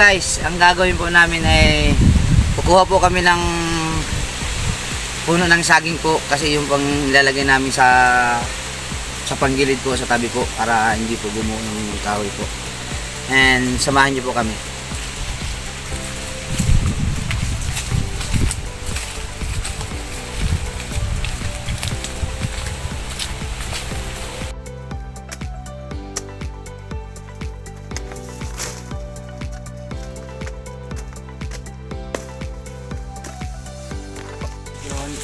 guys, ang gagawin po namin ay kukuha po kami ng puno ng saging po kasi yung pang ilalagay namin sa panggilid po, sa tabi po para hindi po gumuho yung kahoy po. And samahan niyo po kami.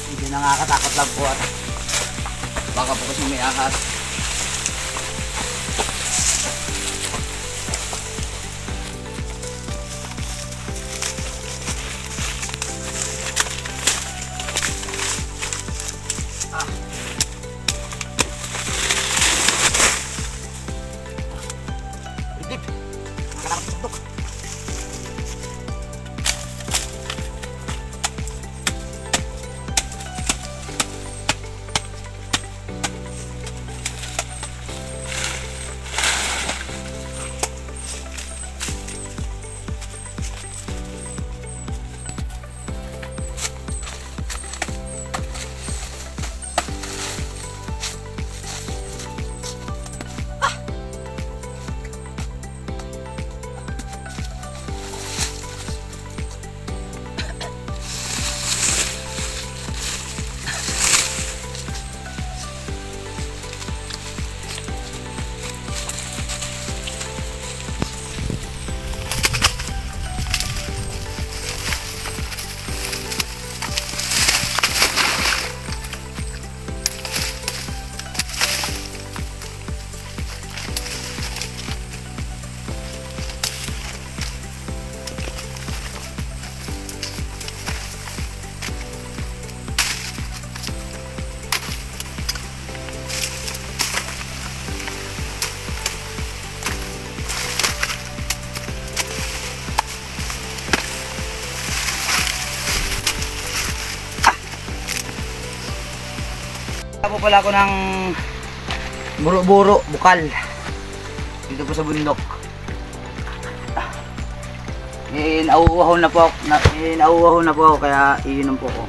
Hindi nakakatakot lang po at baka po kasi may ahas. Dip! Nakakatakot. Po pala ako ng buro-buro, bukal dito po sa bundok. Inauuhaw na po ako kaya iinom po ako.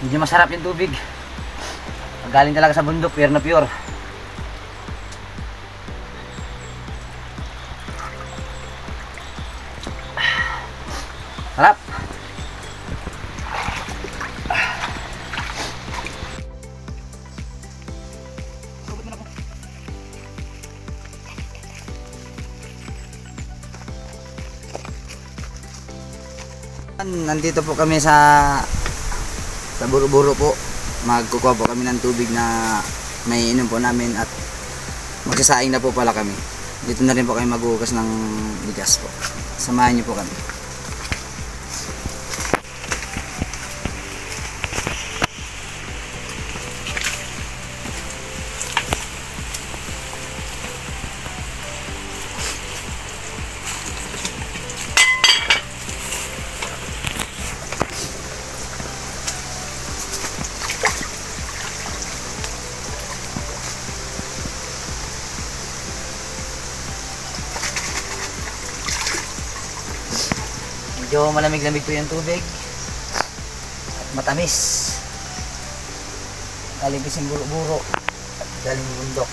Medyo masarap yung tubig. Galing talaga sa bundok, pure na pure. Sarap. Nandito po kami sa buro-buro po. Magkukuha po kami ng tubig na may inom po namin at magsasaing na po pala kami. Dito na rin po kami maghuhugas ng bigas po. Samahan niyo po kami. Medyo malamig-lamig po yung tubig at matamis. Galing kasing buro-buro at galing bundok.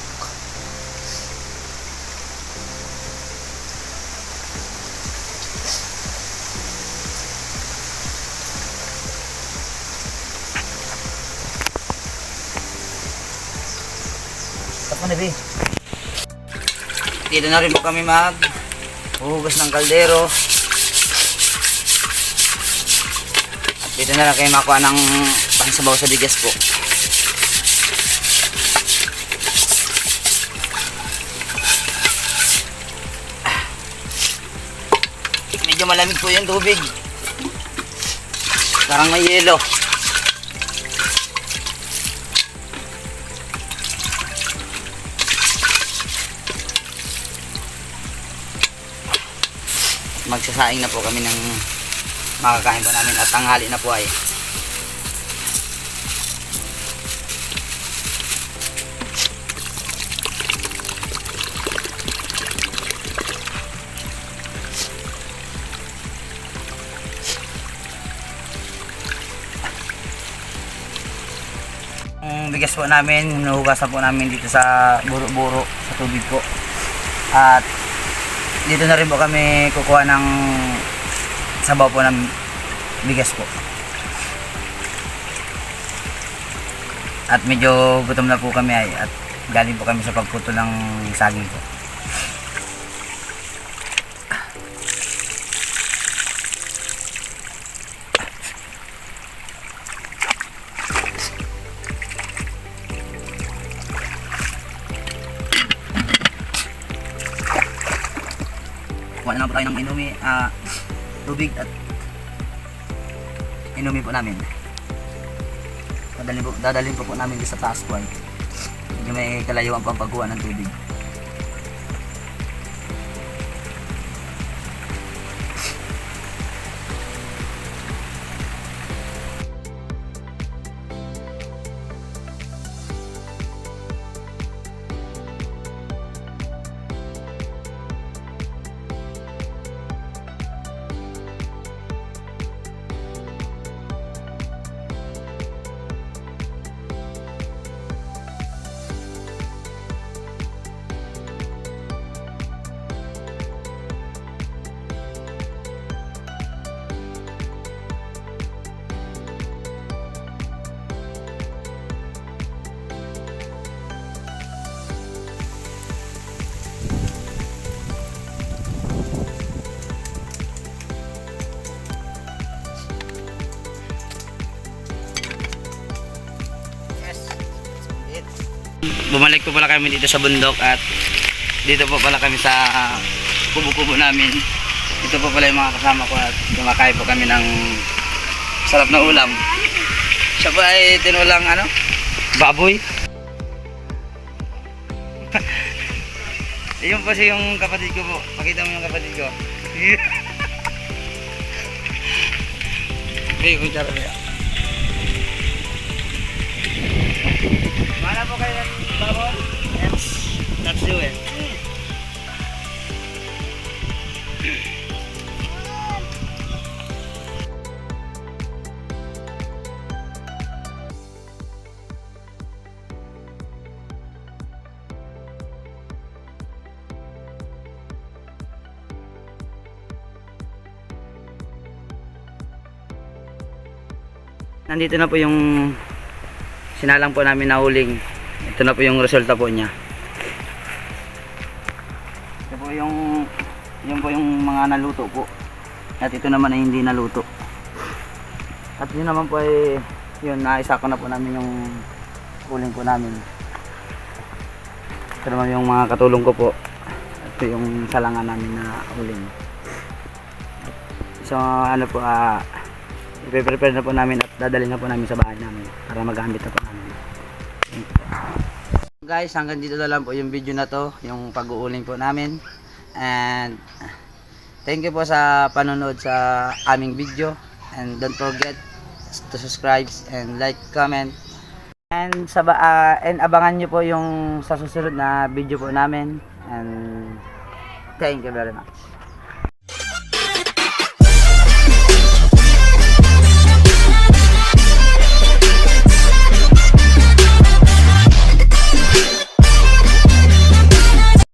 Tapos na, Bi. Dito na rin po kami maghuhugas ng kaldero. Dito na lang kayo makuha ng pangsabaw sa bigas po. Medyo malamig po yung tubig. Parang may yelo. magsasaing na po kami ng makakain po namin at tanghali na po ay. Ang bigas po namin, hinuhugasan po namin dito sa buro-buro sa tubig po. At dito na rin po kami kukuha ng sabaw po ng bigas po. At medyo gutom na po kami at galing po kami sa pagputo ng saging po. Kuha na lang po tayo ng inumi, tubig at inumi po namin. Dadalhin po namin sa taas po ay medyo may kalayuan pang pagkuha ng tubig. Bumalik po pala kami dito sa bundok at dito po pala kami sa kubo-kubo namin. Ito po pala yung mga kasama ko at kumakain po kami ng sarap na ulam. Siya po ay tinulang baboy. Ayun po siya yung kapatid ko po. Pakita mo yung kapatid ko. Okay, kung charap niya. Mana po kayo ng baboy? Yes, let's do it. Nandito na po yung sinalang po namin na huling. Ito na po yung resulta po niya. Ito po yung mga naluto po. At ito naman ay hindi naluto. At yun naman po ay yun, naisako na po namin yung huling po namin. Ito naman yung mga katulong ko po. Ito yung salangan namin na huling. So i-prepare na po namin at dadalhin na po namin sa bahay namin para magamit na po namin. Guys, hanggang dito na lang po yung video na to, yung pag-uuling po namin. And thank you po sa panonood sa aming video. And don't forget to subscribe and like, comment. And abangan nyo po yung sa susunod na video po namin. And thank you very much.